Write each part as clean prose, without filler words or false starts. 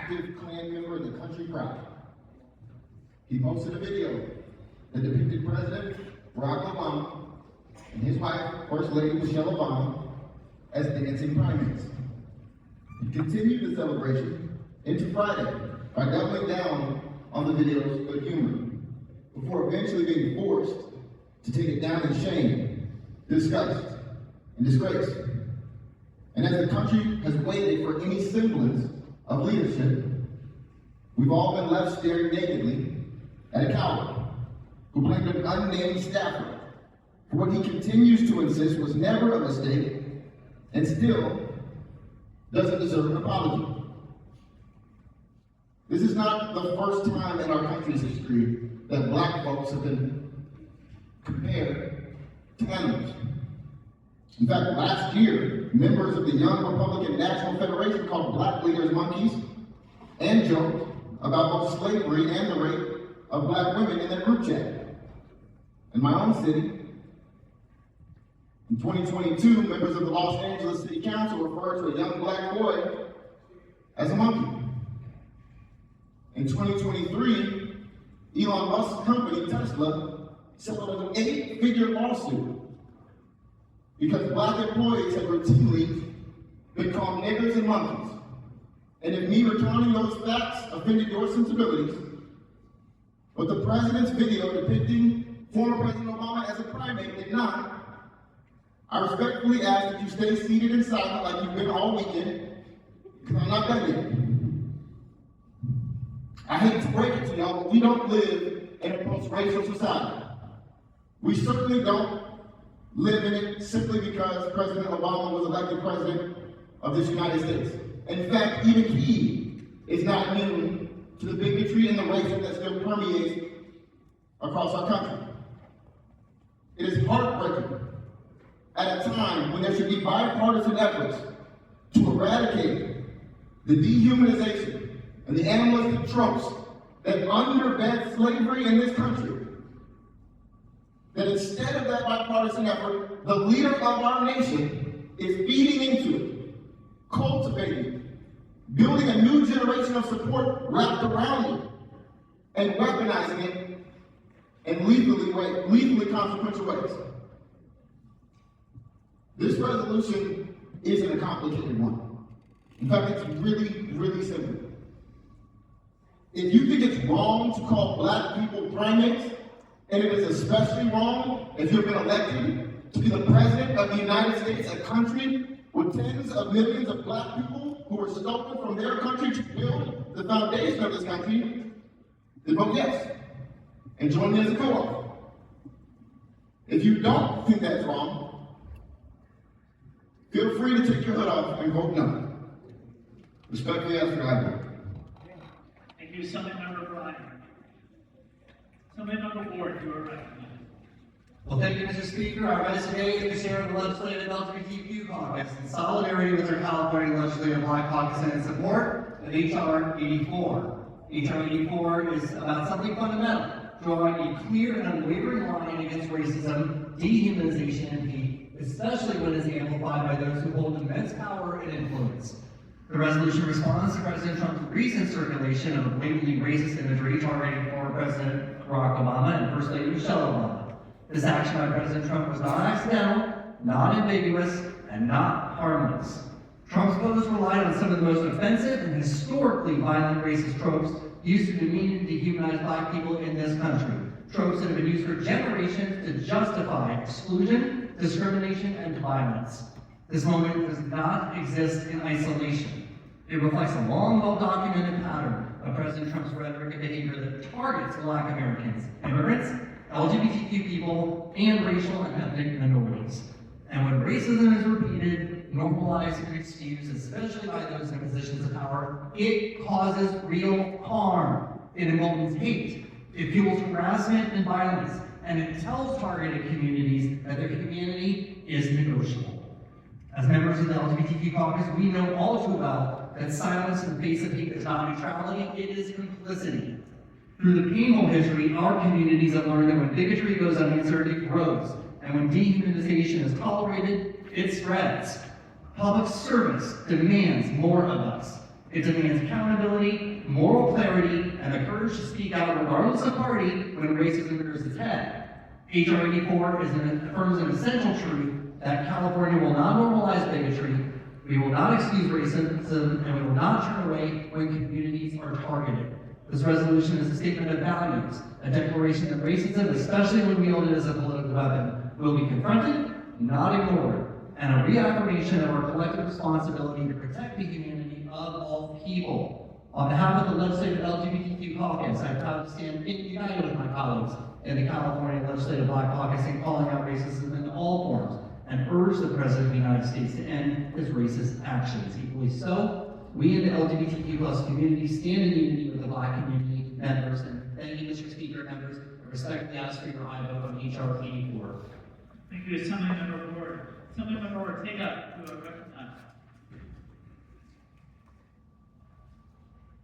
active Klan member in the country crowd. He posted a video that depicted President Barack Obama and his wife, First Lady Michelle Obama, as dancing primates. He continued the celebration into Friday by doubling down on the video's good humor, before eventually being forced to take it down in shame, disgust, and disgrace. And as the country has waited for any semblance of leadership, we've all been left staring nakedly at a coward who blamed an unnamed staffer for what he continues to insist was never a mistake and still doesn't deserve an apology. This is not the first time in our country's history that black folks have been compared to animals. In fact, last year, members of the Young Republican National Federation called black leaders monkeys and joked about both slavery and the rape of black women in their group chat. In my own city, in 2022, members of the Los Angeles City Council referred to a young black boy as a monkey. In 2023, Elon Musk's company, Tesla, settled an 8-figure lawsuit because black employees have routinely been called niggers and monkeys. And if me recounting those facts offended your sensibilities, but the president's video depicting former President Obama as a primate did not, I respectfully ask that you stay seated and silent like you've been all weekend, because I'm not done yet. I hate to break it to y'all, but we don't live in a post-racial society. We certainly don't live in it simply because President Obama was elected president of this United States. In fact, even he is not immune to the bigotry and the racism that still permeates across our country. It is heartbreaking at a time when there should be bipartisan efforts to eradicate the dehumanization and the animalistic tropes that underbed slavery in this country, that instead of that bipartisan effort, the leader of our nation is feeding into it, cultivating, building a new generation of support wrapped around it, and weaponizing it in lethally consequential ways. This resolution isn't a complicated one. In fact, it's really, really simple. If you think it's wrong to call black people primates, and it is especially wrong if you've been elected to be the president of the United States, a country with tens of millions of black people who were stolen from their country to build the foundation of this country, then vote yes, and join me as a co-author. If you don't think that's wrong, feel free to take your hood off and vote no. Respectfully ask for I. Thank you, Assemblymember Bryan. Assemblymember Ward, you are recognized. Well, thank you, Mr. Speaker. I rise today to the chair of the Legislative LGBTQ Caucus in solidarity with our California Legislative Black Caucus and in support of H.R. 84. H.R. 84 is about something fundamental, drawing a clear and unwavering line against racism, dehumanization, and hate, especially when it is amplified by those who hold immense power and influence. The resolution responds to President Trump's recent circulation of blatantly racist imagery targeting former President Barack Obama and First Lady Michelle Obama. This action by President Trump was not accidental, not ambiguous, and not harmless. Trump's posts relied on some of the most offensive and historically violent racist tropes used to demean and dehumanize black people in this country. Tropes that have been used for generations to justify exclusion, discrimination, and violence. This moment does not exist in isolation. It reflects a long, well-documented pattern of President Trump's rhetoric and behavior that targets Black Americans, immigrants, LGBTQ people, and racial and ethnic minorities. And when racism is repeated, normalized, and excused, especially by those in positions of power, it causes real harm. It emboldens hate. It fuels harassment and violence. And it tells targeted communities that their humanity is negotiable. As members of the LGBTQ caucus, we know all too well that silence in the face of hate is not neutrality, it is complicity. Through the painful history, our communities have learned that when bigotry goes unanswered, it grows. And when dehumanization is tolerated, it spreads. Public service demands more of us. It demands accountability, moral clarity, and the courage to speak out regardless of party when racism rears its head. H.R. 84 affirms an essential truth that California will not normalize bigotry, we will not excuse racism, and we will not turn away when communities are targeted. This resolution is a statement of values, a declaration that racism, especially when wielded as a political weapon, will be confronted, not ignored, and a reaffirmation of our collective responsibility to protect the humanity of all people. On behalf of the Legislative LGBTQ Caucus, I'm proud to stand united with my colleagues in the California Legislative Black Caucus in calling out racism in all forms and urge the President of the United States to end his racist actions. Equally so, we in the LGBTQ+ community stand in unity with the Black community members, and thank you, Mr. Speaker, members, I respectfully ask for your aye vote on H.R. 84. Thank you, Assemblymember Ward. Assemblymember Ortega, you are recognized.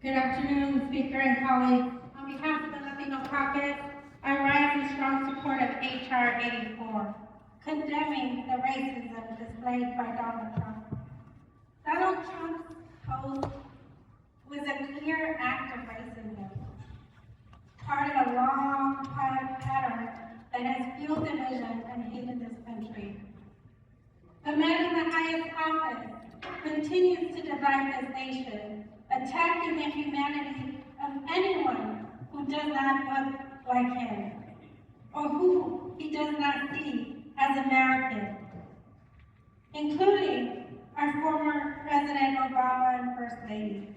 Good afternoon, Speaker and colleagues. On behalf of the Latino Caucus, I rise in strong support of H.R. 84, condemning the racism displayed by Donald Trump. Donald Trump's post was a clear act of racism, part of a long pattern that has fueled division and hate in this country. The man in the highest office continues to divide this nation, attacking the humanity of anyone who does not look like him, or who he does not see as American, including our former President Obama and First Lady.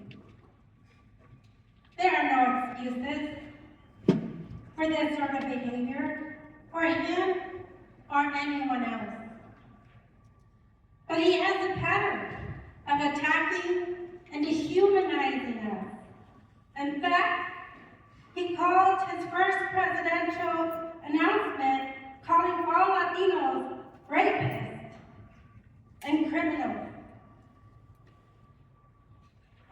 There are no excuses for this sort of behavior, for him or anyone else. But he has a pattern of attacking and dehumanizing us. In fact, he called his first presidential announcement calling all Latinos rapists and criminals.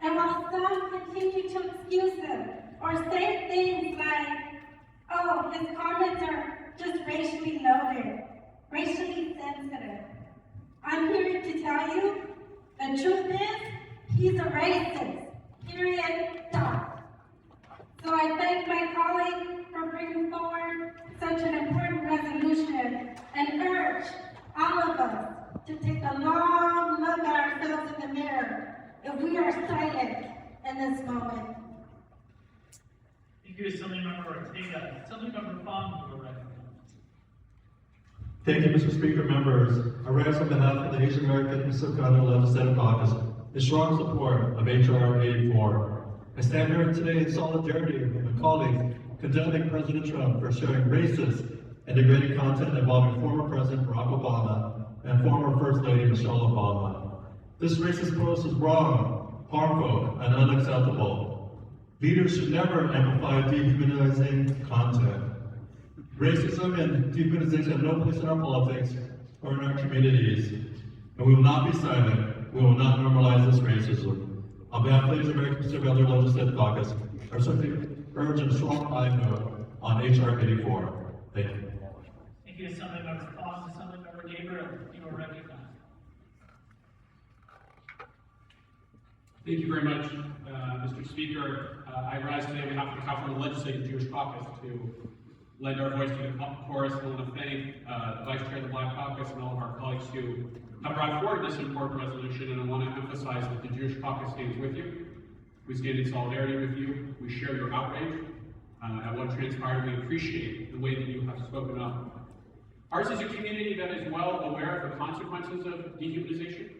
And while some continue to excuse him or say things like, oh, his comments are just racially loaded, racially sensitive, I'm here to tell you, the truth is, he's a racist, period, dot. So I thank my colleague for bringing forward such an important resolution and urge all of us to take a long look at ourselves in the mirror if we are silent in this moment. Thank you, Assemblymember Ortega. Assemblymember Fong, you are recognized. Thank you, Mr. Speaker, members. I rise on behalf of the Asian American Pacific Legislative Caucus in strong support of H.R. 84. I stand here today in solidarity with my colleagues condemning President Trump for sharing racist and degrading content involving former President Barack Obama and former First Lady Michelle Obama. This racist post is wrong, harmful, and unacceptable. Leaders should never amplify dehumanizing content. Racism and dehumanization have no place in our politics or in our communities, and we will not be silent. We will not normalize this racism. On behalf of the American Pacific Legislative Caucus, I simply urge a strong aye vote on H.R. 84. Thank you. Thank you, Assemblymember Fong. Assemblymember Gabriel, you are recognized. Thank you very much, Mr. Speaker. I rise today on behalf of the California Legislative Jewish Caucus to lend our voice to the chorus. I want to thank the Vice Chair of the Black Caucus and all of our colleagues who have brought forward this important resolution, and I want to emphasize that the Jewish Caucus stands with you. We stand in solidarity with you. We share your outrage at what transpired. We appreciate the way that you have spoken up. Ours is a community that is well aware of the consequences of dehumanization,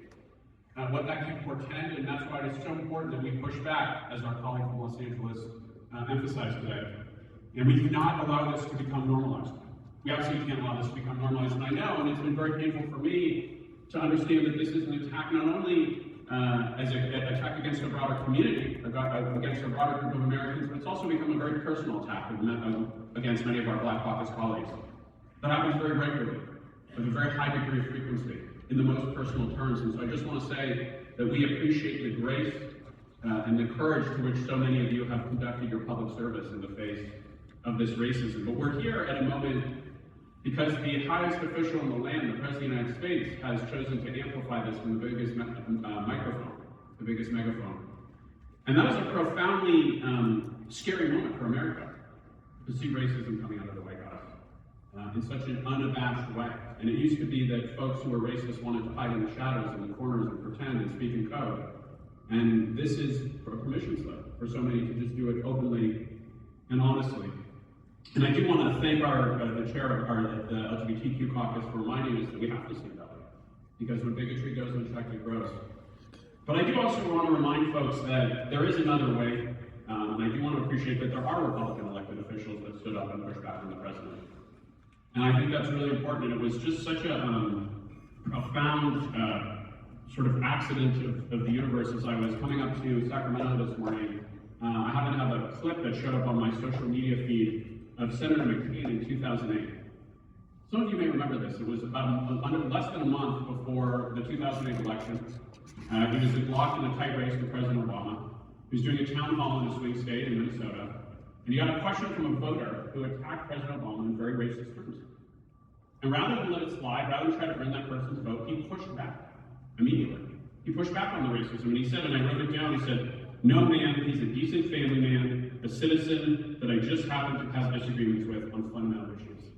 what that can portend, and that's why it is so important that we push back, as our colleague from Los Angeles emphasized today. And we cannot allow this to become normalized. We absolutely can't allow this to become normalized. And I know, and it's been very painful for me to understand that this is an attack not only as an attack against a broader community, against a broader group of Americans, but it's also become a very personal attack against many of our Black Caucus colleagues. That happens very regularly, with a very high degree of frequency, in the most personal terms. And so I just want to say that we appreciate the grace and the courage to which so many of you have conducted your public service in the face of this racism. But we're here at a moment because the highest official in the land, the President of the United States, has chosen to amplify this from the biggest microphone, the biggest megaphone. And that was a profoundly scary moment for America, to see racism coming out of the White House in such an unabashed way. And it used to be that folks who were racist wanted to hide in the shadows and the corners and pretend and speak in code. And this is a permission slip for so many to just do it openly and honestly. And I do want to thank the chair of the LGBTQ caucus for reminding us that we have to stand up, because when bigotry goes unchecked, it grows. But I do also want to remind folks that there is another way, and I do want to appreciate that there are Republican elected officials that stood up and pushed back on the president. And I think that's really important. And it was just such a profound sort of accident of the universe. As I was coming up to Sacramento this morning, I happened to have a clip that showed up on my social media feed of Senator McCain in 2008. Some of you may remember this. It was about less than a month before the 2008 election. He was locked in a tight race with President Obama. He was doing a town hall in a swing state in Minnesota. And he got a question from a voter who attacked President Obama in very racist terms. And rather than let it slide, rather than try to earn that person's vote, he pushed back immediately. He pushed back on the racism. And he said, and I wrote it down, he said, "No man, he's a decent family man, a citizen that I just happen to have disagreements with on fundamental issues."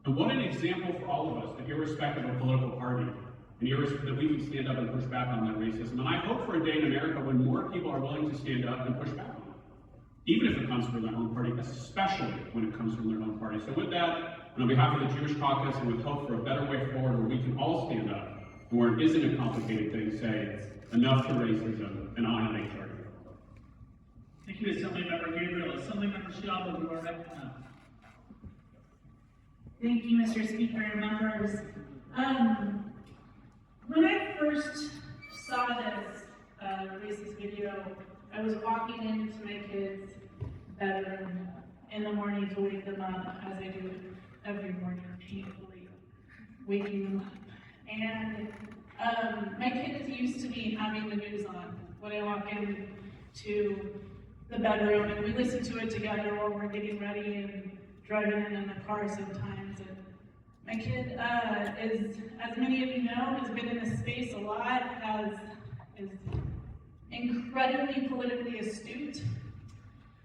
And what an example for all of us, that irrespective of political party, and that we can stand up and push back on that racism. And I hope for a day in America when more people are willing to stand up and push back on it, even if it comes from their own party, especially when it comes from their own party. So with that, and on behalf of the Jewish Caucus, and with hope for a better way forward where we can all stand up, and where it isn't a complicated thing, say, enough to racism, and on an HR. Thank you, Assemblymember Gabriel. Assemblymember Schiavo, you are recognized. Thank you, Mr. Speaker and members. When I first saw this racist video, I was walking into my kids' bedroom in the morning to wake them up, as I do every morning, painfully waking them up. And my kid is used to me having the news on when I walk into the bedroom, and we listen to it together while we're getting ready and driving in the car sometimes. And my kid is, as many of you know, has been in this space a lot, is incredibly politically astute.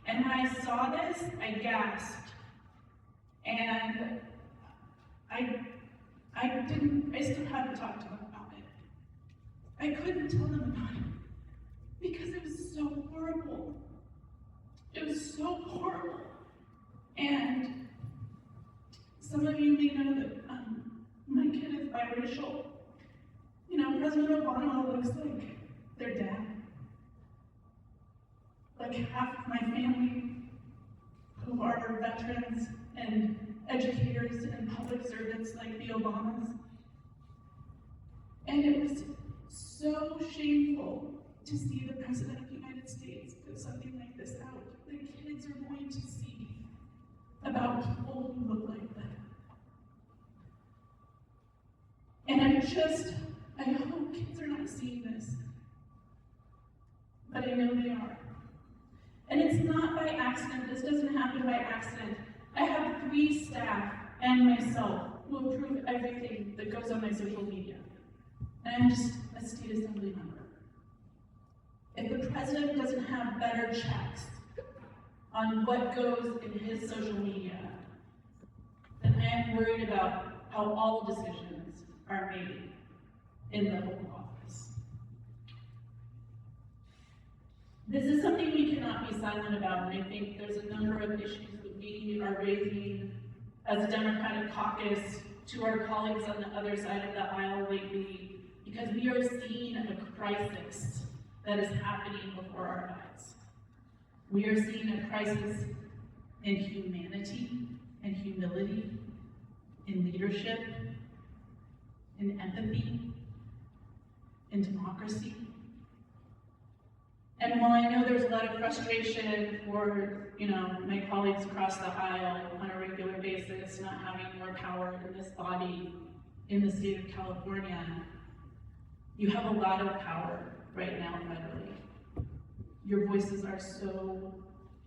And when I saw this, I gasped. And I still haven't talked to them about it. I couldn't tell them about it because it was so horrible. It was so horrible. And some of you may know that my kid is biracial. You know, President Obama looks like their dad. Like half of my family who are veterans and educators and public servants like the Obamas. And it was so shameful to see the President of the United States put something like this out. The kids are going to see about people who look like that. And I hope kids are not seeing this, but I know they are. And it's not by accident. This doesn't happen by accident. I have 3 staff and myself who approve everything that goes on my social media. And I'm just a state assembly member. If the president doesn't have better checks on what goes in his social media, then I am worried about how all decisions are made in the Oval Office. This is something we cannot be silent about, and I think there's a number of issues that we are raising as a Democratic caucus to our colleagues on the other side of the aisle lately, because we are seeing a crisis that is happening before our eyes. We are seeing a crisis in humanity and humility, in leadership, in empathy, in democracy. And while I know there's a lot of frustration for, my colleagues across the aisle on a regular basis not having more power in this body in the state of California, you have a lot of power right now federally. Your voices are so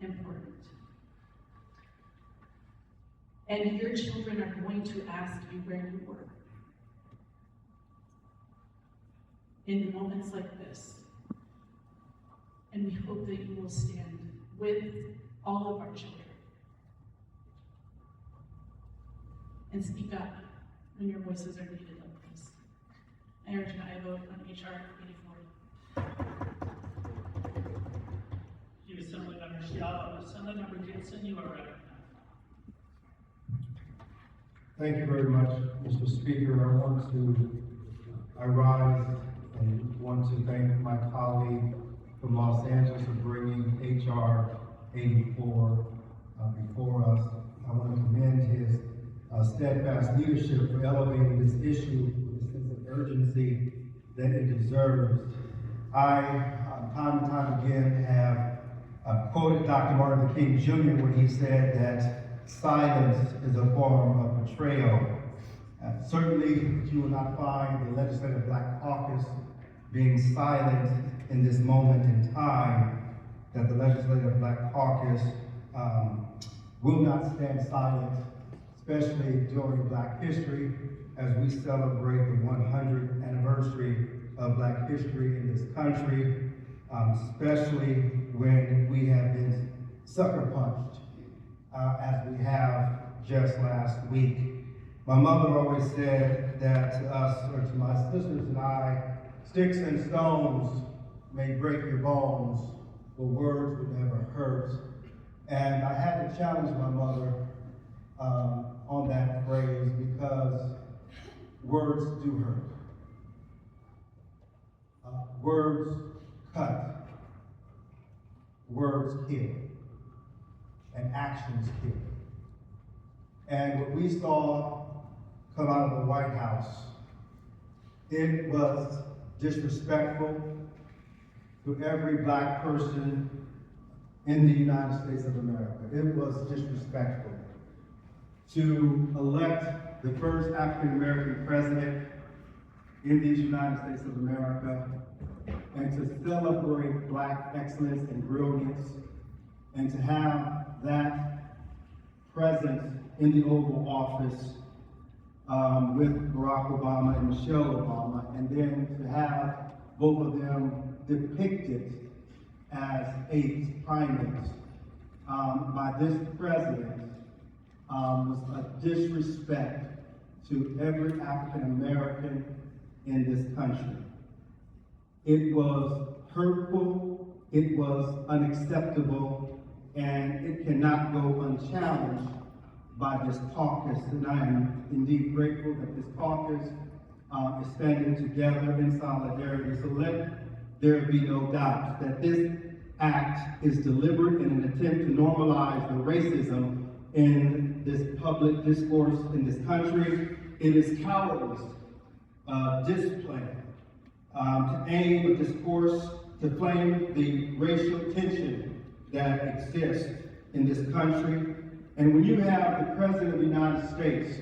important. And your children are going to ask you where you were in moments like this. and we hope that you will stand with all of our children and speak up when your voices are needed like this. I urge an aye vote on HR 84. Thank you, Assemblymember Sciallo. Assemblymember Gibson, you are recognized. Thank you very much, Mr. Speaker. I rise and want to thank my colleague from Los Angeles for bringing HR 84 before us. I want to commend his steadfast leadership for elevating this issue with a sense of urgency that it deserves. I, time and time again, have quoted Dr. Martin Luther King Jr. when he said that silence is a form of betrayal. Certainly, you will not find the Legislative Black Caucus being silent in this moment in time, that the Legislative Black Caucus will not stand silent, especially during Black History, as we celebrate the 100th anniversary of Black history in this country, especially when we have been sucker punched, as we have just last week. My mother always said that to us, or to my sisters and I, sticks and stones may break your bones, but words would never hurt. And I had to challenge my mother on that phrase, because words do hurt. Words cut. Words kill. And actions kill. And what we saw come out of the White House, it was disrespectful to every Black person in the United States of America. It was disrespectful to elect the first African-American president in these United States of America, and to celebrate Black excellence and brilliance, and to have that present in the Oval Office with Barack Obama and Michelle Obama, and then to have both of them depicted as apes, primates, by this president was a disrespect to every African American in this country. It was hurtful, it was unacceptable, and it cannot go unchallenged by this caucus. And I am indeed grateful that this caucus is standing together in solidarity. So let there be no doubt that this act is deliberate in an attempt to normalize the racism in this public discourse in this country. It is cowardice, display, to aim a discourse to flame the racial tension that exists in this country. And when you have the President of the United States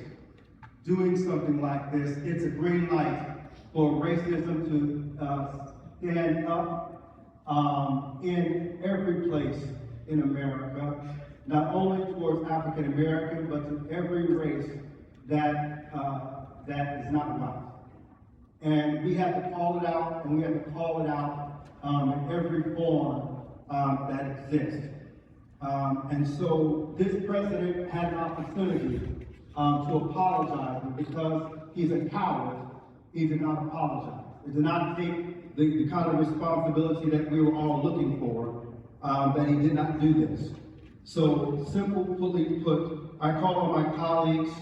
doing something like this, it's a green light for racism to stand up in every place in America, not only towards African American, but to every race that is not white. And we have to call it out, and we have to call it out in every form that exists. And so this president had an opportunity to apologize, but because he's a coward, he did not apologize. He did not take the kind of responsibility that we were all looking for, that he did not do this. So, simply put, I call on my colleagues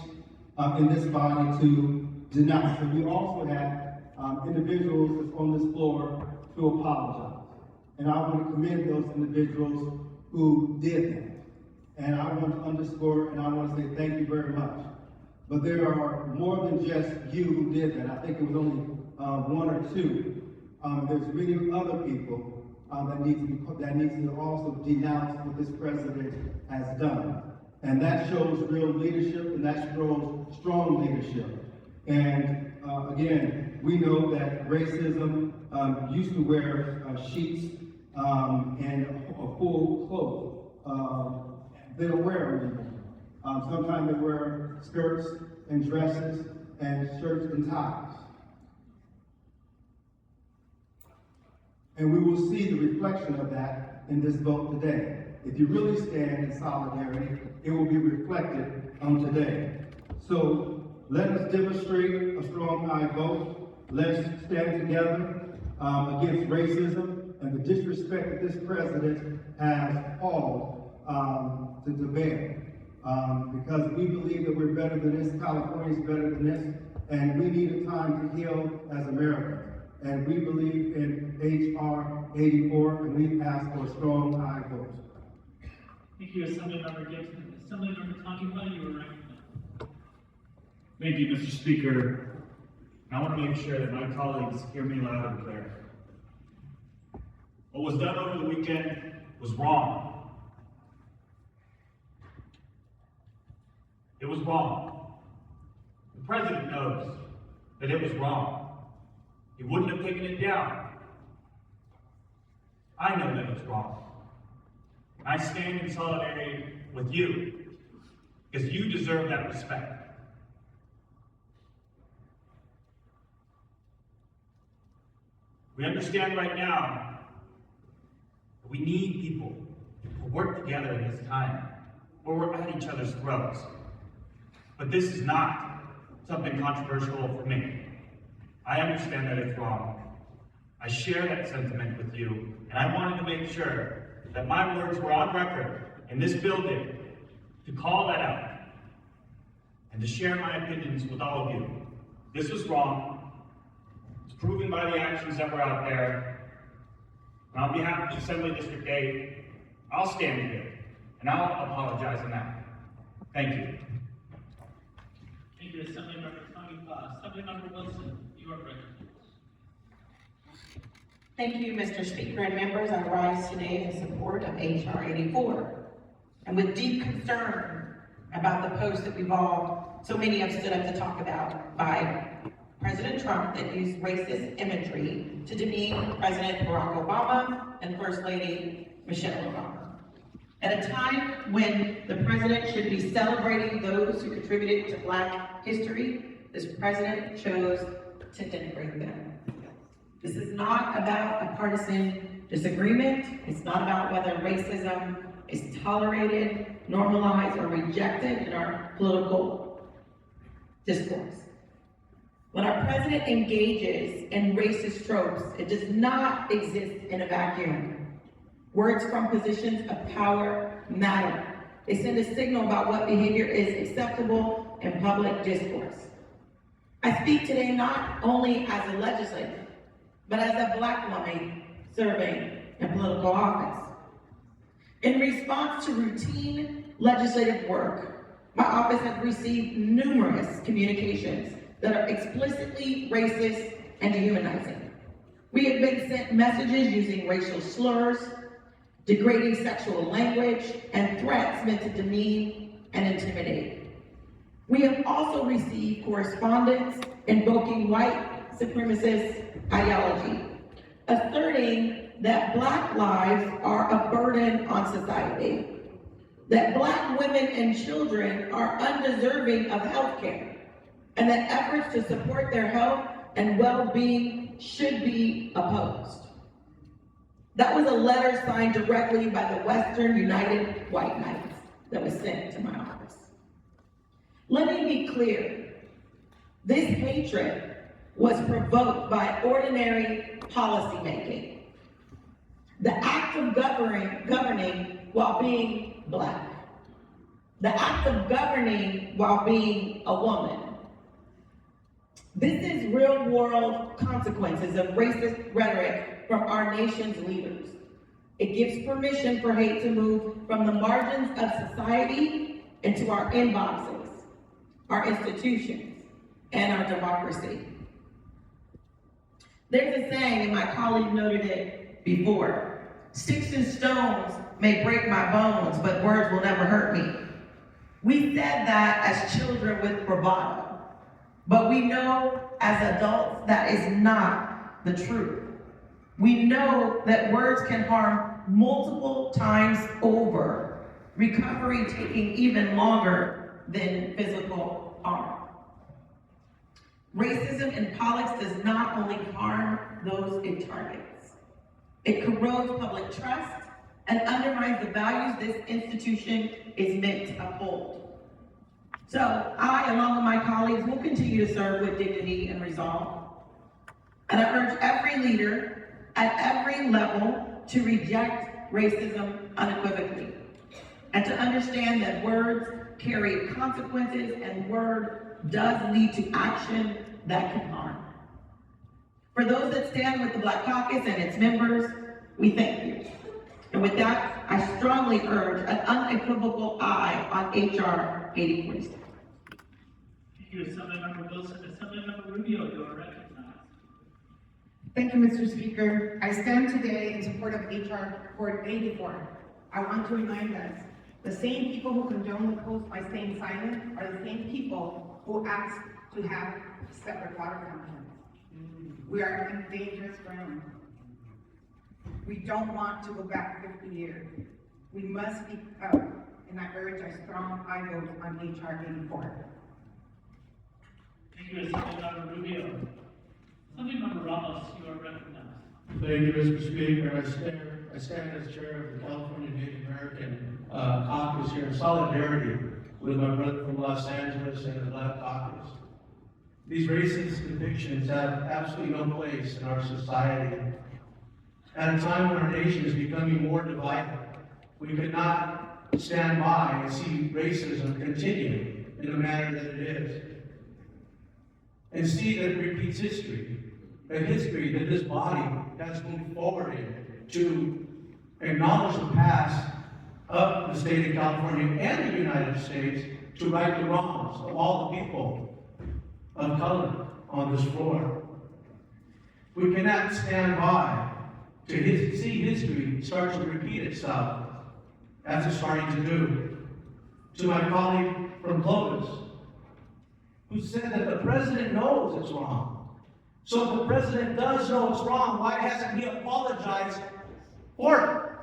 in this body to denounce. And we also have individuals on this floor to apologize. And I want to commend those individuals who did that. And I want to underscore and I want to say thank you very much. But there are more than just you who did that. I think it was only one or two. There's many other people that need to also denounce what this president has done. And that shows real leadership, and that shows strong leadership. And again, we know that racism used to wear sheets and a full cloak. They don't wear them anymore. Sometimes they wear skirts and dresses and shirts and ties. And we will see the reflection of that in this vote today. If you really stand in solidarity, it will be reflected on today. So let us demonstrate a strong aye vote. Let's stand together against racism and the disrespect that this president has called to bear. Because we believe that we're better than this, California is better than this, and we need a time to heal as Americans. And we believe in H.R. 84, and we ask for a strong aye vote. Thank you, Assemblymember Gibson. Assemblymember Tonkiwa, you were recognized. Thank you, Mr. Speaker. I want to make sure that my colleagues hear me loud and clear. What was done over the weekend was wrong. It was wrong. The president knows that it was wrong. He wouldn't have taken it down. I know that it's wrong. I stand in solidarity with you because you deserve that respect. We understand right now that we need people to work together in this time where we're at each other's throats. But this is not something controversial for me. I understand that it's wrong. I share that sentiment with you, and I wanted to make sure that my words were on record in this building to call that out and to share my opinions with all of you. This was wrong. It's proven by the actions that were out there. And on behalf of Assembly District 8, I'll stand here and I'll apologize on that. Thank you. Thank you, Assemblymember Tonkiwa. Assemblymember Wilson, you are recognized. Thank you, Mr. Speaker and members. I rise today in support of H.R. 84, and with deep concern about the post that so many have stood up to talk about by President Trump that used racist imagery to demean President Barack Obama and First Lady Michelle Obama. At a time when the president should be celebrating those who contributed to Black history, this president chose to denigrate them. This is not about a partisan disagreement. It's not about whether racism is tolerated, normalized, or rejected in our political discourse. When our president engages in racist tropes, it does not exist in a vacuum. Words from positions of power matter. They send a signal about what behavior is acceptable in public discourse. I speak today not only as a legislator, but as a Black woman serving in political office. In response to routine legislative work, my office has received numerous communications that are explicitly racist and dehumanizing. We have been sent messages using racial slurs, degrading sexual language, and threats meant to demean and intimidate. We have also received correspondence invoking white supremacist ideology, asserting that Black lives are a burden on society, that Black women and children are undeserving of health care, and that efforts to support their health and well-being should be opposed. That was a letter signed directly by the Western United White Knights that was sent to my office. Let me be clear. This hatred was provoked by ordinary policymaking. The act of governing while being Black. The act of governing while being a woman. This is real-world consequences of racist rhetoric from our nation's leaders. It gives permission for hate to move from the margins of society into our inboxes, our institutions, and our democracy. There's a saying, and my colleague noted it before, sticks and stones may break my bones, but words will never hurt me. We said that as children with bravado, but we know as adults that is not the truth. We know that words can harm multiple times over, recovery taking even longer than physical harm. Racism in politics does not only harm those it targets, It corrodes public trust and undermines the values this institution is meant to uphold. So I, along with my colleagues, will continue to serve with dignity and resolve. And I urge every leader at every level to reject racism unequivocally and to understand that words carry consequences and word does lead to action that can harm. For those that stand with the Black Caucus and its members, we thank you. And with that, I strongly urge an unequivocal aye on HR 8046. Thank you, Assemblymember Wilson. Assemblymember Rubio, you are recognized. Thank you, Mr. Speaker. I stand today in support of HR 84. I want to remind us, the same people who condone the post by staying silent are the same people who ask to have separate water fountains. We are in dangerous ground. We don't want to go back 50 years. We must speak up, and I urge a strong aye vote on HR 84. Thank you, Assemblymember Rubio. Assemblymember Ramos, you are recognized. Thank you, Mr. Speaker. I stand as chair of the California Native American Caucus here in solidarity with my brother from Los Angeles and the Black Caucus. These racist depictions have absolutely no place in our society. At a time when our nation is becoming more divided, we could not stand by and see racism continue in the manner that it is. And see that it repeats history, a history that this body has moved forward in to acknowledge the past of the state of California and the United States to right the wrongs of all the people of color on this floor. We cannot stand by to see history start to repeat itself, as it's starting to do. To my colleague from Clovis, who said that the president knows it's wrong. So if the president does know it's wrong, why hasn't he apologized for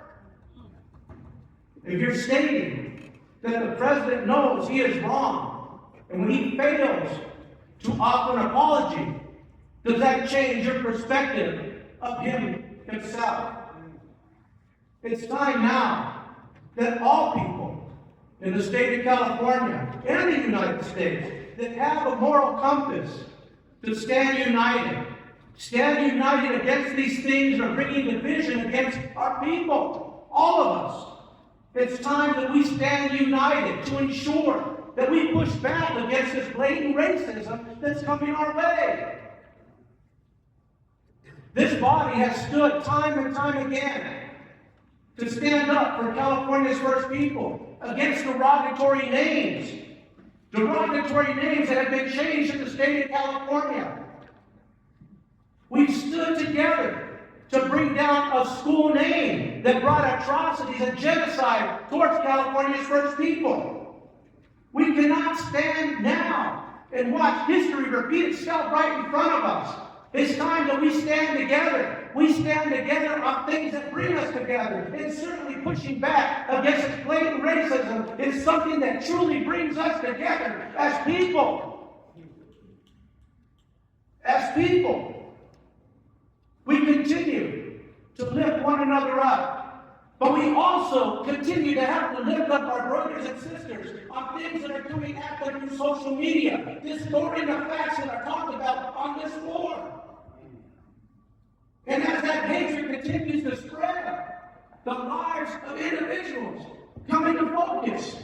it? If you're stating that the president knows he is wrong, and when he fails to offer an apology, does that change your perspective of him himself? It's time now that all people in the state of California and the United States that have a moral compass to stand united against these things that are bringing division against our people, all of us. It's time that we stand united to ensure that we push back against this blatant racism that's coming our way. This body has stood time and time again to stand up for California's first people against derogatory names that have been changed in the state of California. We've stood together to bring down a school name that brought atrocities and genocide towards California's first people. We cannot stand now and watch history repeat itself right in front of us. It's time that we stand together. We stand together on things that bring us together. And certainly pushing back against this blatant racism is something that truly brings us together as people. As people. We continue to lift one another up. But we also continue to have to lift up our brothers and sisters on things that are coming at them through social media, distorting the facts that are talked about on this floor. And as that hatred continues to spread, the lives of individuals come into focus.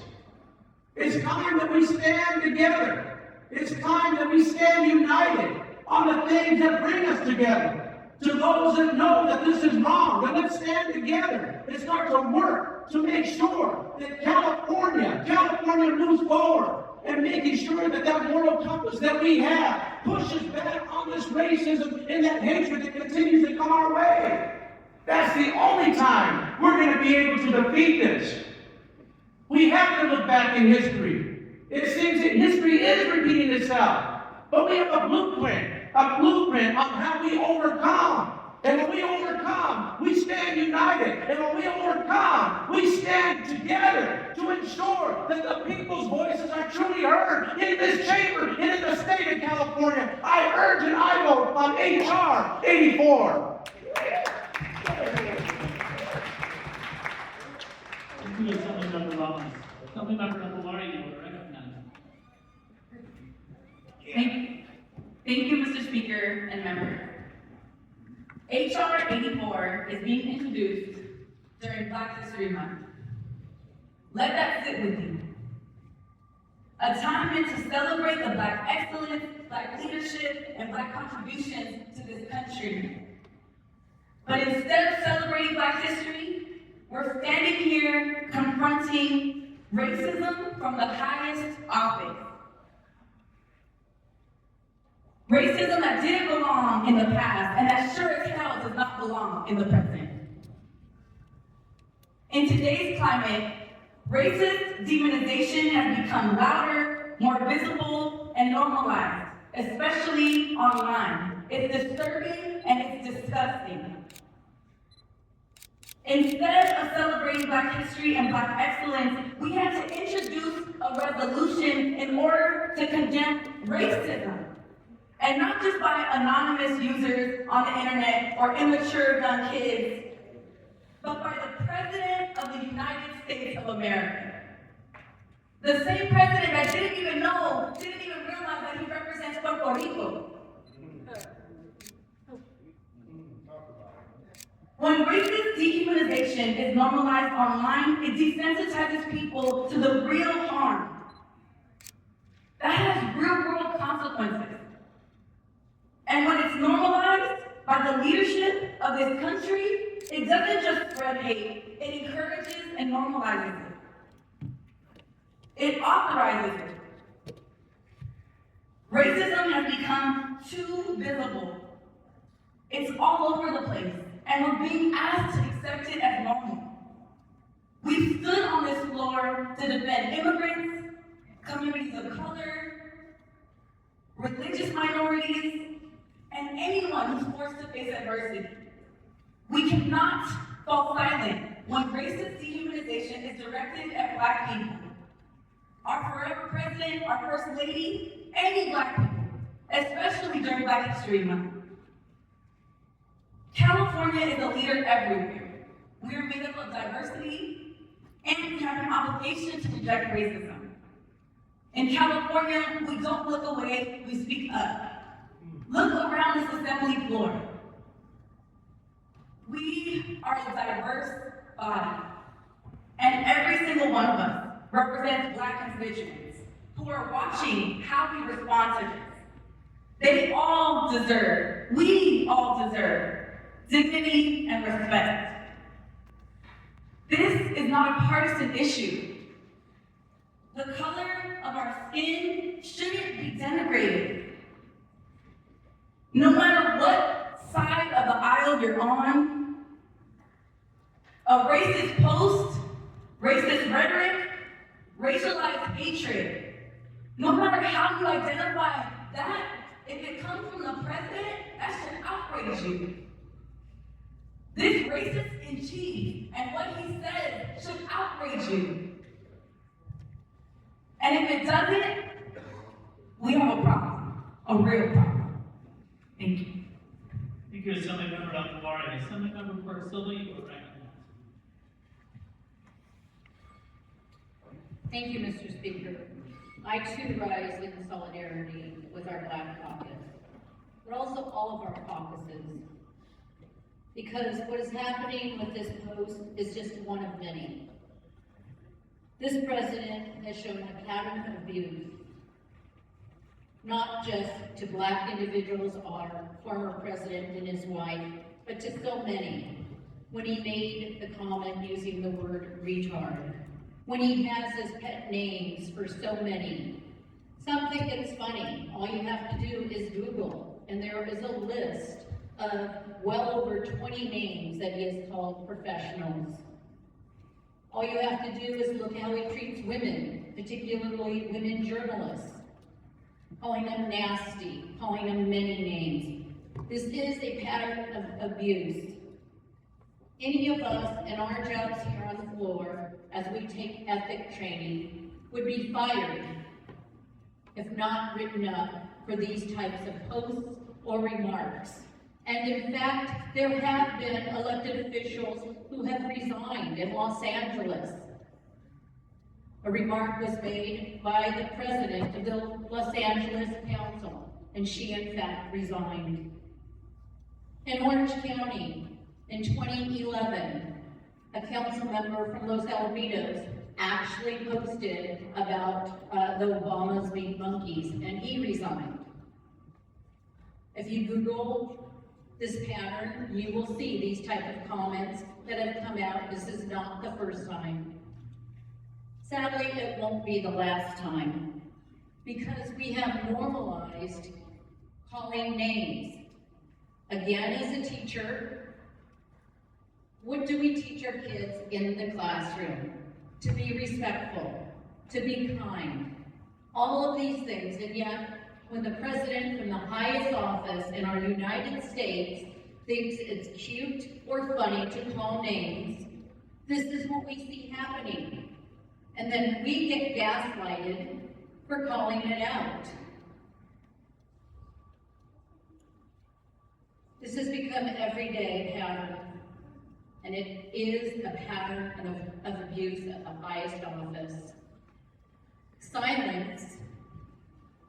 It's time that we stand together. It's time that we stand united on the things that bring us together. To those that know that this is wrong, then let's stand together and start to work to make sure that California moves forward and making sure that that moral compass that we have pushes back on this racism and that hatred that continues to come our way. That's the only time we're going to be able to defeat this. We have to look back in history. It seems that history is repeating itself, but we have a blueprint on how we overcome. And when we overcome, we stand united. And when we overcome, we stand together to ensure that the people's voices are truly heard in this chamber and in the state of California. I urge and I vote on HR 84. Thank you, Assemblymember Ramos. Assemblymember Navarro, you are recognized. Thank you, Mr. Speaker and members. HR 84 is being introduced during Black History Month. Let that sit with you. A time meant to celebrate the Black excellence, Black leadership, and Black contributions to this country. But instead of celebrating Black history, we're standing here confronting racism from the highest office. Racism that didn't belong in the past, and that sure as hell does not belong in the present. In today's climate, racist demonization has become louder, more visible, and normalized, especially online. It's disturbing and it's disgusting. Instead of celebrating Black history and Black excellence, we had to introduce a resolution in order to condemn racism. And not just by anonymous users on the internet or immature young kids, but by the President of the United States of America. The same president that didn't even realize that he represents Puerto Rico. When racist dehumanization is normalized online, it desensitizes people to the real harm. That has real-world consequences. And when it's normalized by the leadership of this country, it doesn't just spread hate, it encourages and normalizes it. It authorizes it. Racism has become too visible. It's all over the place, and we're being asked to accept it as normal. We've stood on this floor to defend immigrants, communities of color, religious minorities, and anyone who's forced to face adversity. We cannot fall silent when racist dehumanization is directed at Black people. Our forever president, our first lady, any Black people, especially during Black History Month. California is a leader everywhere. We are made up of diversity, and we have an obligation to reject racism. In California, we don't look away, we speak up. Look around this assembly floor. We are a diverse body, and every single one of us represents Black constituents who are watching how we respond to this. We all deserve dignity and respect. This is not a partisan issue. The color of our skin shouldn't be denigrated. No matter what side of the aisle you're on, a racist post, racist rhetoric, racialized hatred, no matter how you identify that, if it comes from the president, that should outrage you. This racist in chief and what he says should outrage you. And if it doesn't, we have a problem, a real problem. Thank you. Thank you, Assemblymember Navarro. Assemblymember for Silva, you are recognized. Thank you, Mr. Speaker. I too rise in solidarity with our Black Caucus, but also all of our caucuses, because what is happening with this post is just one of many. This president has shown a pattern of abuse, not just to Black individuals, our former president and his wife, but to so many. When he made the comment using the word retard, when he has his pet names for so many. Some think it's funny. All you have to do is Google, and there is a list of well over 20 names that he has called professionals. All you have to do is look how he treats women, particularly women journalists, calling them nasty, calling them many names. This is a pattern of abuse. Any of us in our jobs here on the floor, as we take ethic training, would be fired if not written up for these types of posts or remarks. And in fact, there have been elected officials who have resigned in Los Angeles A remark was made by the president of the Los Angeles Council, and she in fact resigned. In Orange County, in 2011, a council member from Los Alamitos actually posted about the Obamas being monkeys, and he resigned. If you Google this pattern, you will see these type of comments that have come out. This is not the first time. Sadly, it won't be the last time, because we have normalized calling names. Again, as a teacher, what do we teach our kids in the classroom? To be respectful, to be kind, all of these things, and yet, when the president from the highest office in our United States thinks it's cute or funny to call names, this is what we see happening. And then we get gaslighted for calling it out. This has become an everyday pattern, and it is a pattern of abuse at the highest office. Silence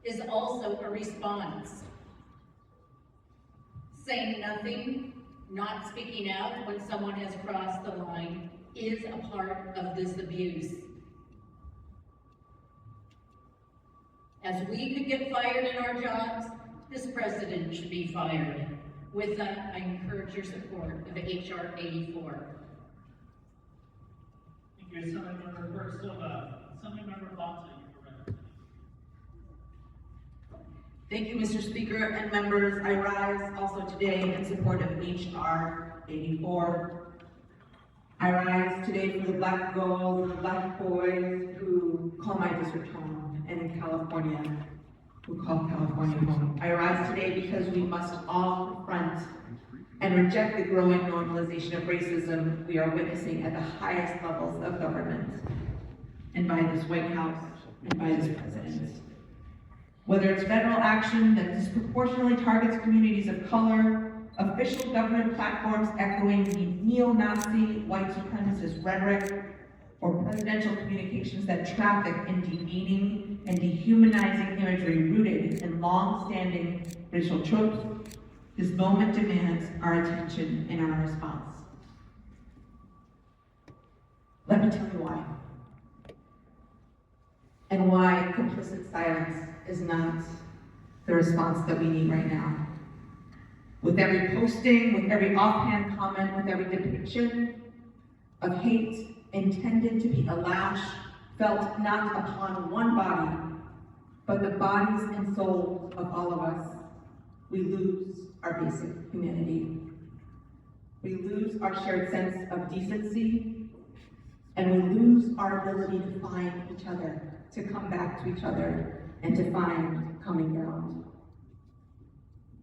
is also a response. Saying nothing, not speaking out when someone has crossed the line is a part of this abuse. As we could get fired in our jobs, this president should be fired. With that, I encourage your support of H.R. 84. Thank you, Assemblymember Burke Silva. Assemblymember Bonta, you are recognized. Thank you, Mr. Speaker and members. I rise also today in support of H.R. 84. I rise today for the Black girls and the Black boys who call my district home, and in California, who call California home. I rise today because we must all confront and reject the growing normalization of racism we are witnessing at the highest levels of government, and by this White House, and by this president. Whether it's federal action that disproportionately targets communities of color, official government platforms echoing the neo-Nazi white supremacist rhetoric, or presidential communications that traffic in demeaning and dehumanizing imagery rooted in long-standing racial tropes, this moment demands our attention and our response. Let me tell you why. And why complicit silence is not the response that we need right now. With every posting, with every offhand comment, with every depiction of hate intended to be a lash felt not upon one body, but the bodies and souls of all of us, we lose our basic humanity. We lose our shared sense of decency, and we lose our ability to find each other, to come back to each other, and to find common ground.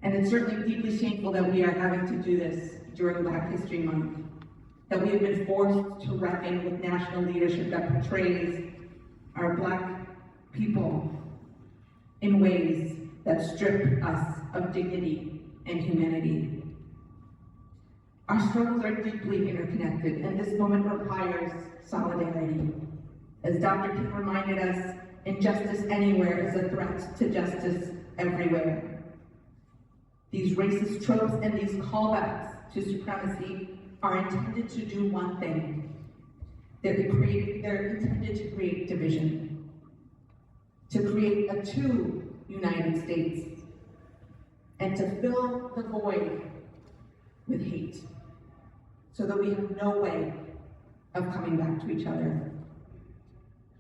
And it's certainly deeply shameful that we are having to do this during Black History Month, that we have been forced to reckon with national leadership that portrays our Black people in ways that strip us of dignity and humanity. Our struggles are deeply interconnected, and this moment requires solidarity. As Dr. King reminded us, injustice anywhere is a threat to justice everywhere. These racist tropes and these callbacks to supremacy are intended to do one thing. They're intended to create division, to create a two United States, and to fill the void with hate, so that we have no way of coming back to each other.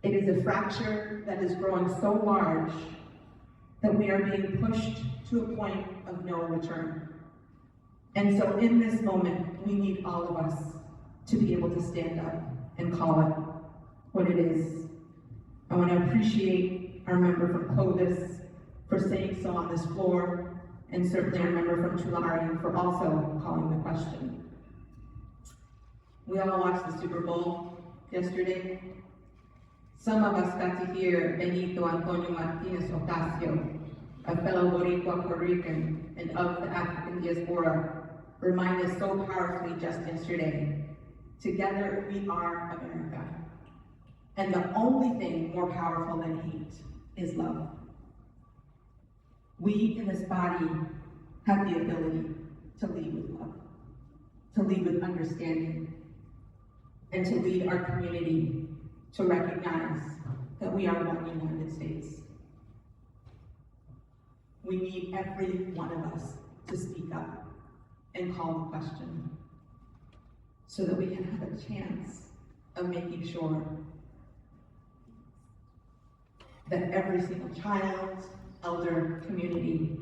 It is a fracture that is growing so large that we are being pushed to a point of no return. And so in this moment, we need all of us to be able to stand up and call it what it is. I want to appreciate our member from Clovis for saying so on this floor, and certainly our member from Tulare for also calling the question. We all watched the Super Bowl yesterday. Some of us got to hear Benito Antonio Martinez Ocasio, a fellow Boricua Puerto Rican and of the African diaspora, remind us so powerfully just yesterday. Together we are America. And the only thing more powerful than hate is love. We in this body have the ability to lead with love, to lead with understanding, and to lead our community to recognize that we are one United States. We need every one of us to speak up and call the question so that we can have a chance of making sure that every single child, elder, community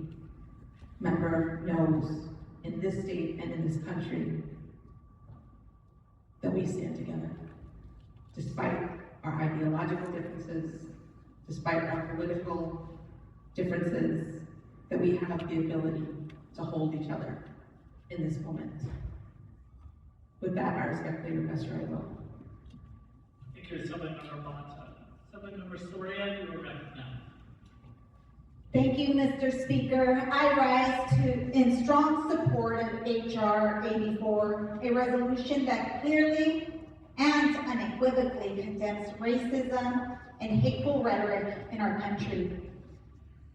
member knows in this state and in this country that we stand together, despite our ideological differences, despite our political differences, that we have the ability to hold each other in this moment. With that, I respectfully request your vote. Thank you, Assemblymember Bonta. Assemblymember Soria, you are recognized. Thank you, Mr. Speaker. I rise in strong support of H.R. 84, a resolution that clearly and unequivocally condemns racism and hateful rhetoric in our country.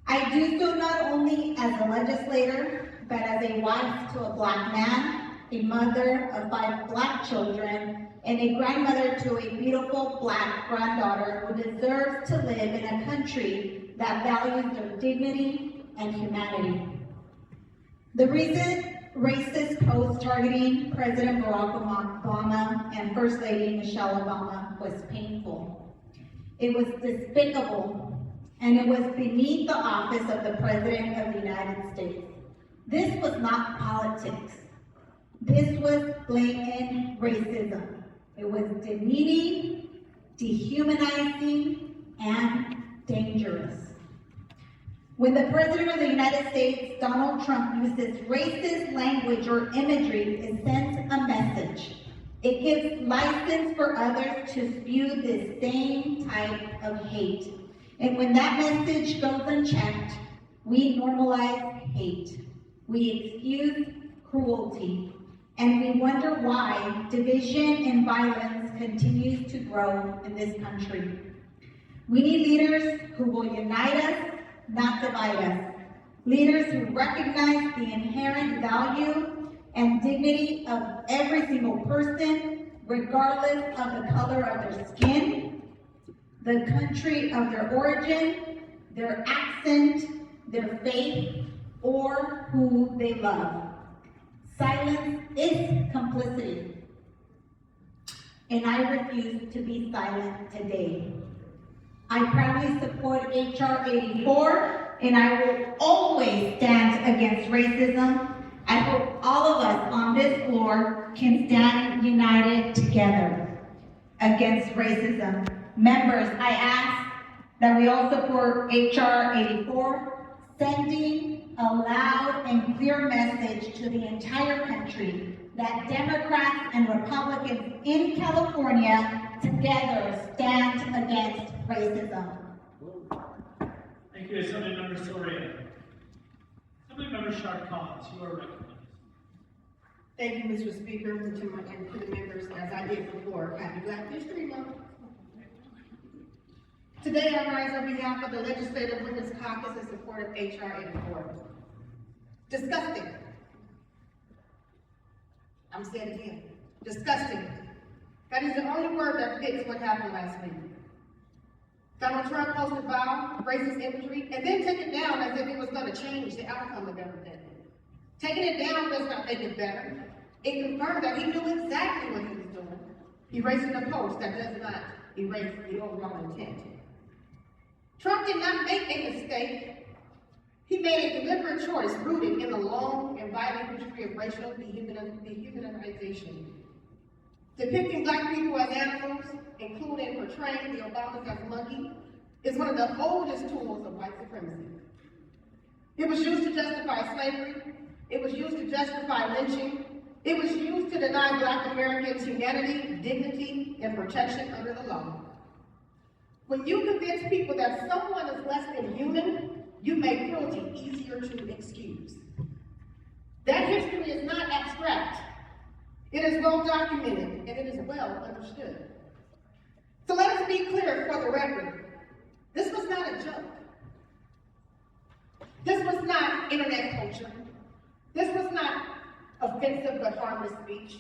I do so not only as a legislator, but as a wife to a Black man, a mother of 5 Black children, and a grandmother to a beautiful Black granddaughter who deserves to live in a country that values their dignity and humanity. The recent racist post targeting President Barack Obama and First Lady Michelle Obama was painful. It was despicable, and it was beneath the office of the President of the United States. This was not politics. This was blatant racism. It was demeaning, dehumanizing, and dangerous. When the President of the United States, Donald Trump, uses racist language or imagery, it sends a message. It gives license for others to spew this same type of hate. And when that message goes unchecked, we normalize hate. We excuse cruelty. And we wonder why division and violence continues to grow in this country. We need leaders who will unite us, not divide us. Leaders who recognize the inherent value and dignity of every single person, regardless of the color of their skin, the country of their origin, their accent, their faith, or who they love. Silence is complicity, and I refuse to be silent today. I proudly support H.R. 84, and I will always stand against racism. I hope all of us on this floor can stand united together against racism. Members, I ask that we all support H.R. 84, sending a loud and clear message to the entire country that Democrats and Republicans in California together stand against racism. Thank you, Assemblymember Soria. Assemblymember Sharp-Collins, you are recognized. Thank you, Mr. Speaker, and to the members, as I did before. Happy Black History Month. Today, I rise on behalf of the Legislative Black Caucus in support of H.R. 84. Disgusting. I'm saying it again. Disgusting. That is the only word that fits what happened last week. Donald Trump posted vile, racist imagery, and then took it down as if it was going to change the outcome of everything. Taking it down does not make it better. It confirmed that he knew exactly what he was doing, erasing a post that does not erase the overall intent. Trump did not make a mistake. He made a deliberate choice rooted in the long and violent history of racial dehumanization. Depicting Black people as animals, including portraying the Obamas as monkey, is one of the oldest tools of white supremacy. It was used to justify slavery. It was used to justify lynching. It was used to deny Black Americans humanity, dignity, and protection under the law. When you convince people that someone is less than human, you make cruelty easier to excuse. That history is not abstract. It is well documented, and it is well understood. So let us be clear. but harmless speech.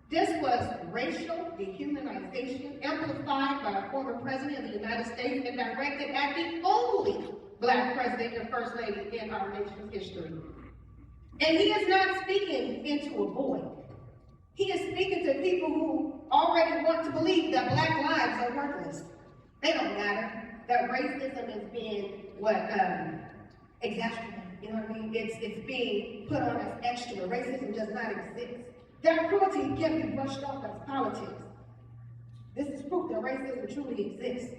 This was racial dehumanization amplified by a former president of the United States and directed at the only Black president and first lady in our nation's history. And he is not speaking into a void. He is speaking to people who already want to believe that Black lives are worthless. They don't matter. That racism is being exaggerated. You know what I mean? It's being put on as extra. Racism does not exist. That cruelty can't be brushed off as politics. This is proof that racism truly exists.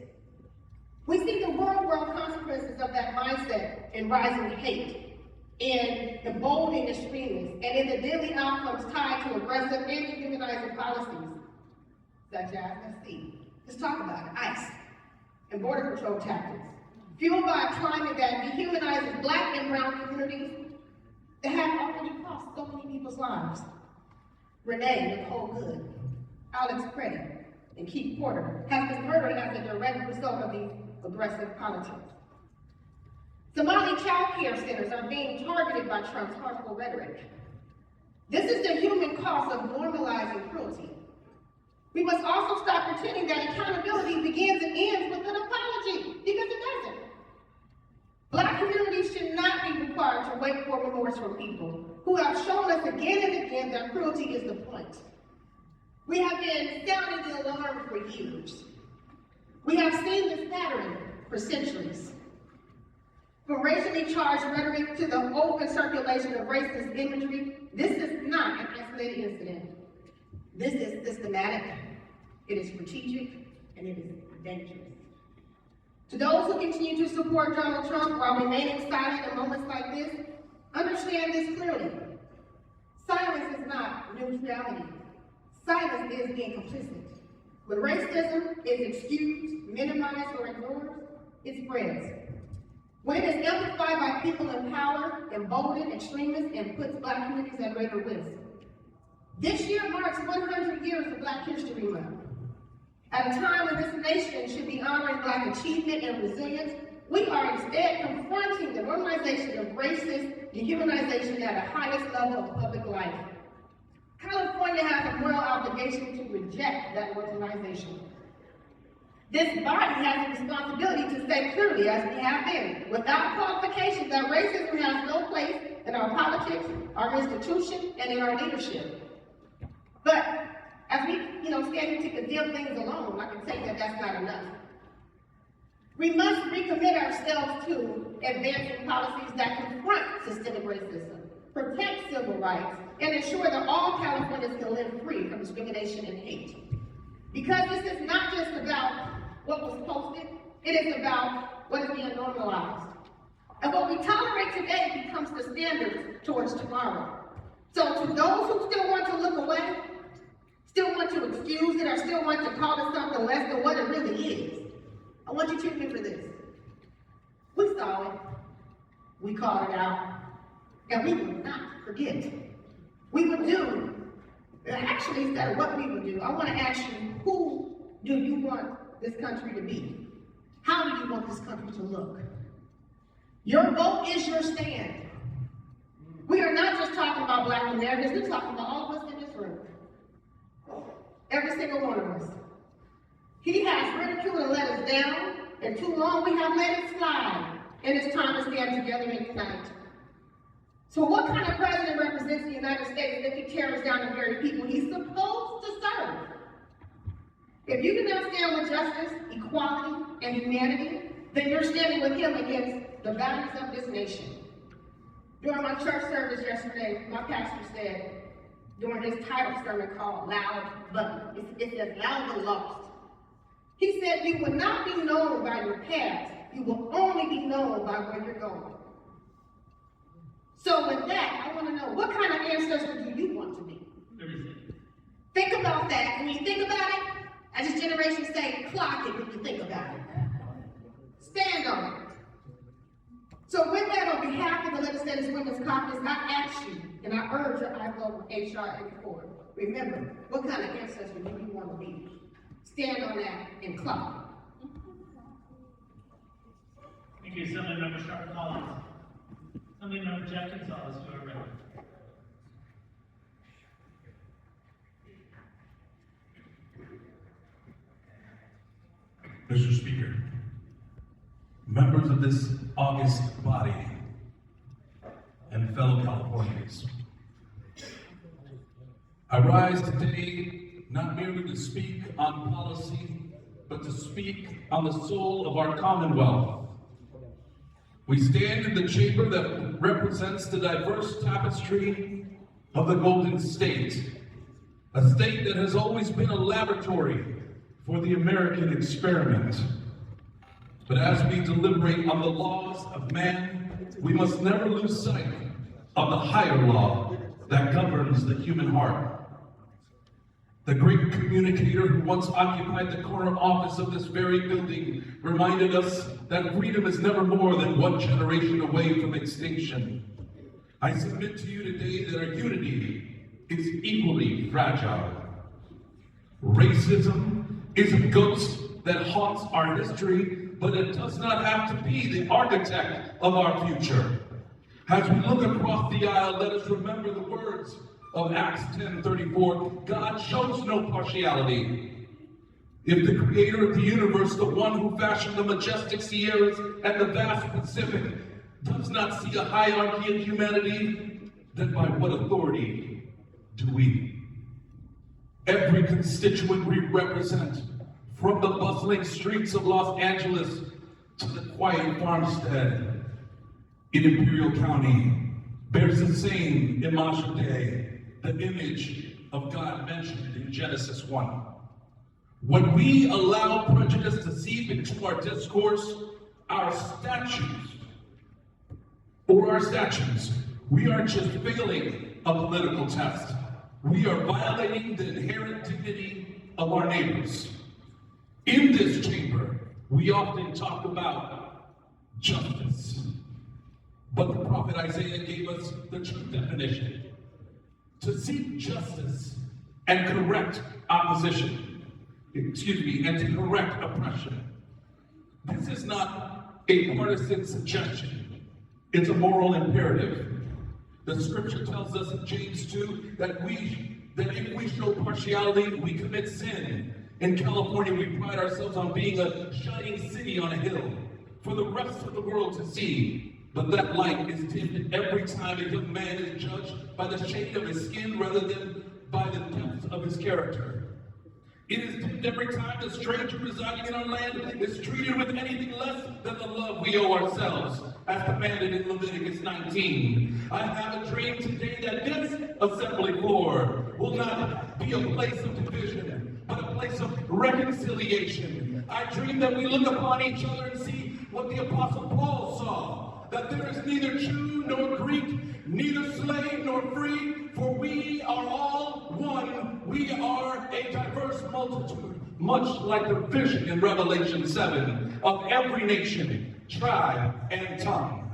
We see the world consequences of that mindset in rising hate, in emboldening extremists, and in the deadly outcomes tied to aggressive and dehumanizing policies, such as, let's talk about it, ICE and border control tactics, fueled by a climate that dehumanizes Black and brown communities that have already cost so many people's lives. Renee Nicole Good, Alex Credit, and Keith Porter have been murdered as a direct result of these aggressive politics. Somali child care centers are being targeted by Trump's harmful rhetoric. This is the human cost of normalizing cruelty. We must also stop pretending that accountability begins and ends with an apology, because it doesn't. Black communities should not be required to wait for remorse from people who have shown us again and again that cruelty is the point. We have been sounding the alarm for years. We have seen this pattern for centuries. From racially charged rhetoric to the open circulation of racist imagery, this is not an isolated incident. This is systematic, it is strategic, and it is dangerous. To those who continue to support Donald Trump while remaining silent in moments like this, understand this clearly. Silence is not neutrality. Silence is being complicit. When racism is excused, minimized, or ignored, it spreads. When it is amplified by people in power, emboldened extremists, and puts Black communities at greater risk. This year marks 100 years of Black History Month. At a time when this nation should be honoring Black achievement and resilience, we are instead confronting the normalization of racist dehumanization at the highest level of public life. California has a moral obligation to reject that normalization. This body has a responsibility to say clearly, as we have been, without qualification, that racism has no place in our politics, our institutions, and in our leadership. But as we, stand here to condemn things alone, I can say that that's not enough. We must recommit ourselves to advancing policies that confront systemic racism, protect civil rights, and ensure that all Californians can live free from discrimination and hate. Because this is not just about what was posted, it is about what is being normalized. And what we tolerate today becomes the standard towards tomorrow. So to those who still want to look away, still want to excuse it, or still want to call it something less than what it really is, I want you to remember this. We saw it, we called it out, and we will not forget. We will do, actually instead of what we will do, I want to ask you, who do you want this country to be? How do you want this country to look? Your vote is your stand. We are not just talking about Black Americans, we're talking about all of us in this room. Every single one of us. He has ridiculed and let us down, and too long we have let it slide, and it's time to stand together and unite. So what kind of president represents the United States if he tears down the very people he's supposed to serve? If you do not stand with justice, equality, and humanity, then you're standing with him against the values of this nation. During my church service yesterday, my pastor said, during his title sermon called Loud But, it says Loud but Lost. He said, you will not be known by your past, you will only be known by where you're going. So with that, I want to know, what kind of ancestor do you want to be? Think about that. When you think about it, as this generation say, clock it when you think about it. Stand on it. So with that, on behalf of the Legislative Women's Caucus, I ask you, and I urge you, I vote H.R. 84. Remember, what kind of ancestor do you want to be? Stand on that and clock it. Thank you, Assemblymember Sharp Collins. Assemblymember Jeff Gonzalez, you are ready. Mr. Speaker, members of this august body, and fellow Californians, I rise today not merely to speak on policy, but to speak on the soul of our Commonwealth. We stand in the chamber that represents the diverse tapestry of the Golden State, a state that has always been a laboratory for the American experiment. But as we deliberate on the laws of man, we must never lose sight of the higher law that governs the human heart. The great communicator who once occupied the corner office of this very building reminded us that freedom is never more than one generation away from extinction. I submit to you today that our unity is equally fragile. Racism is a ghost that haunts our history, but it does not have to be the architect of our future. As we look across the aisle, let us remember the words of Acts 10:34, God shows no partiality. If the creator of the universe, the one who fashioned the majestic Sierras and the vast Pacific, does not see a hierarchy in humanity, then by what authority do we? Every constituent we represent, from the bustling streets of Los Angeles to the quiet farmstead in Imperial County, bears the same image Dei, the image of God mentioned in Genesis 1. When we allow prejudice to seep into our discourse, our statutes, we aren't just failing a political test. We are violating the inherent dignity of our neighbors. In this chamber, we often talk about justice. But the prophet Isaiah gave us the true definition. To seek justice and correct opposition, and to correct oppression. This is not a partisan suggestion. It's a moral imperative. The scripture tells us in James 2 that if we show partiality, we commit sin. In California, we pride ourselves on being a shining city on a hill for the rest of the world to see. But that light is dimmed every time a young man is judged by the shade of his skin rather than by the depth of his character. It is dimmed every time the stranger residing in our land is treated with anything less than the love we owe ourselves, as commanded in Leviticus 19. I have a dream today that this assembly floor will not be a place of division, but a place of reconciliation. I dream that we look upon each other and see what the Apostle Paul saw, that there is neither Jew nor Greek, neither slave nor free, for we are all one. We are a diverse multitude, much like the vision in Revelation 7 of every nation, tribe, and tongue.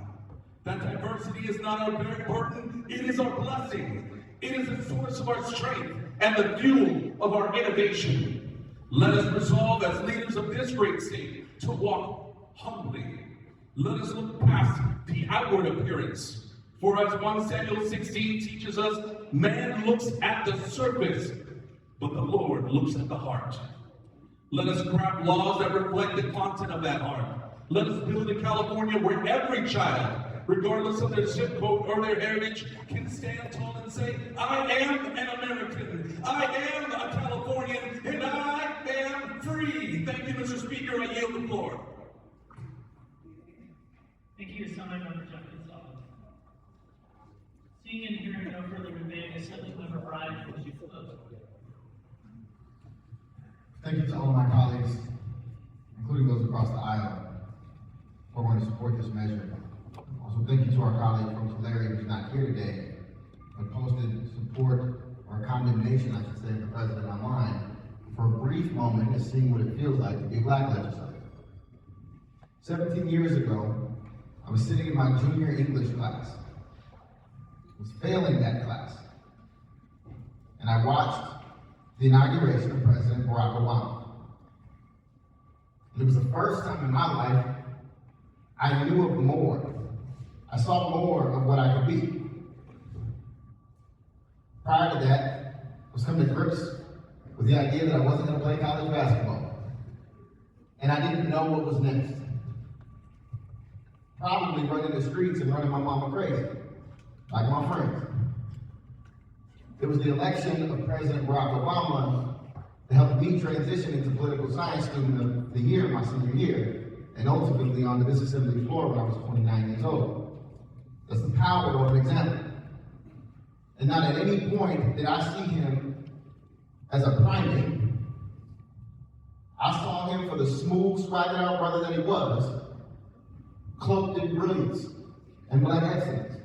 That diversity is not our burden, it is our blessing. It is the source of our strength and the fuel of our innovation. Let us resolve as leaders of this great state to walk humbly. Let us look past the outward appearance. For as 1 Samuel 16 teaches us, man looks at the surface, but the Lord looks at the heart. Let us craft laws that reflect the content of that heart. Let us build a California where every child, regardless of their zip code or their heritage, can stand tall and say, I am an American, I am a Californian, and I am free. Thank you, Mr. Speaker. I yield the floor. Thank you, Assemblymember Jenkins. Seeing and hearing no further debate, Assemblymember Bryan, would you close? Thank you to all my colleagues, including those across the aisle, who are going to support this measure. Also, thank you to our colleague from Tulare who's not here today, but posted support or condemnation, I should say, of the president online for a brief moment is seeing what it feels like to be a black legislator. 17 years ago, I was sitting in my junior English class. I was failing that class. And I watched the inauguration of President Barack Obama. And it was the first time in my life I knew of more. I saw more of what I could be. Prior to that, I was coming to grips with the idea that I wasn't going to play college basketball. And I didn't know what was next. Probably running the streets and running my mama crazy, like my friends. It was the election of President Barack Obama that helped me transition into political science student of the year, my senior year, and ultimately on this assembly floor when I was 29 years old. That's the power of an example. And not at any point did I see him as a primate. I saw him for the smooth, swaggered out brother that he was, cloaked in brilliance and black excellence.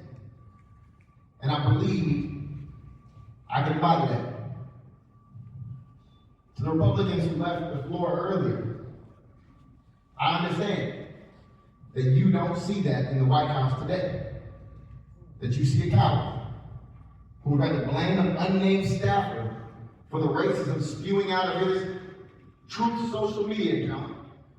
And I believe I can embody that. To the Republicans who left the floor earlier, I understand that you don't see that in the White House today. That you see a coward who would rather blame an unnamed staffer for the racism spewing out of his Truth social media account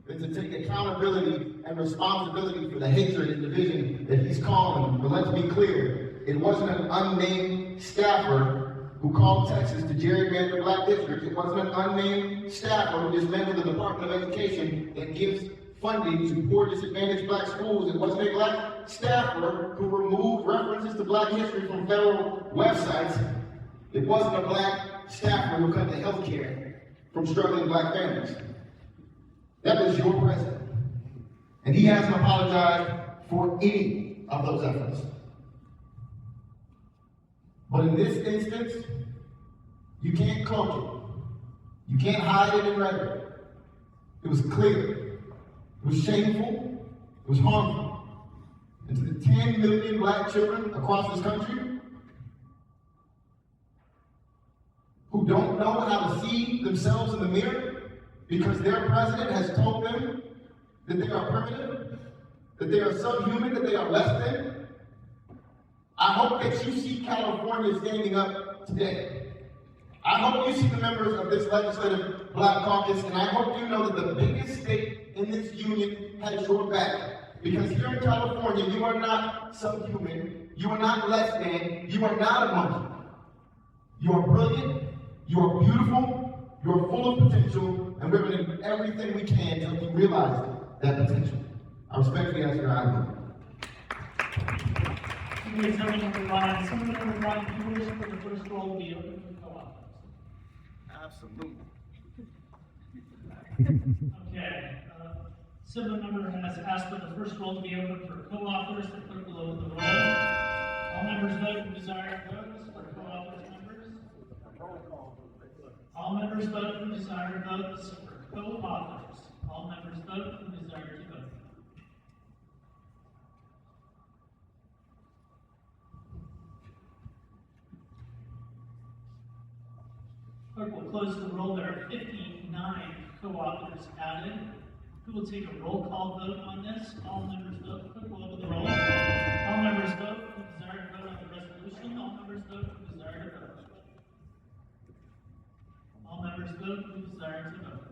than to take accountability and responsibility for the hatred and division that he's calling. But let's be clear, it wasn't an unnamed staffer who called Texas to gerrymander black districts. It wasn't an unnamed staffer who dismantled the Department of Education that gives funding to poor, disadvantaged black schools. It wasn't a black staffer who removed references to black history from federal websites. It wasn't a black staffer who cut the health care from struggling black families. That was your president. And he hasn't apologized for any of those efforts. But in this instance, you can't cloak it. You can't hide it in rhetoric. It was clear. It was shameful. It was harmful. And to the 10 million black children across this country who don't know how to see themselves in the mirror because their president has told them that they are primitive, that they are subhuman, that they are less than, I hope that you see California standing up today. I hope you see the members of this Legislative Black Caucus, and I hope you know that the biggest state in this union has your back. Because here in California, you are not subhuman, you are not less than, you are not a monkey. You are brilliant, you are beautiful, you are full of potential, and we're going to do everything we can to help you realize that potential. I respectfully ask your honor. Someone number one, do you wish for the first roll to be open for co-authors? Absolutely. Okay. Symbol number has asked for the first roll to be open for co-authors. The clerk will open the roll. All members vote who desire to vote for co-authors members. All members vote who desire to vote for co-authors. All members vote who desire to vote. Clerk will close the roll. There are 59 co-authors added. Who will take a roll call vote on this? All members vote. Clerk will open the roll. All members vote who desire to vote on the resolution. All members vote who desire to vote. All members vote who desire to vote.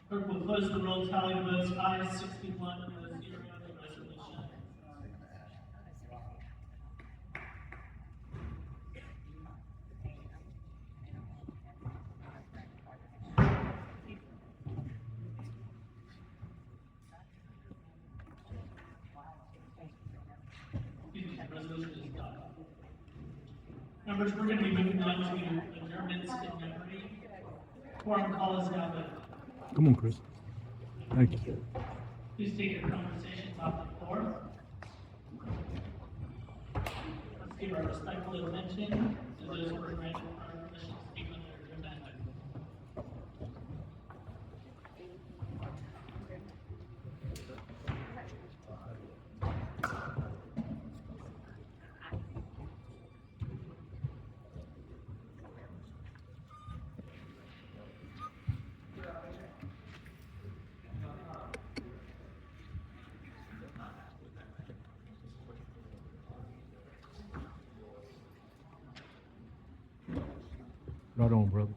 Clerk will close the roll. Tally votes aye 61 to 0. The resolution. The resolution is done. Members, we're going to be moving on to adjournments in memory. Quorum call is now open. Come on, Chris. Thank you. Please take your conversations off the floor. Let's give our respectful attention to those who are granted our permission to speak on their agenda. Right on, brother.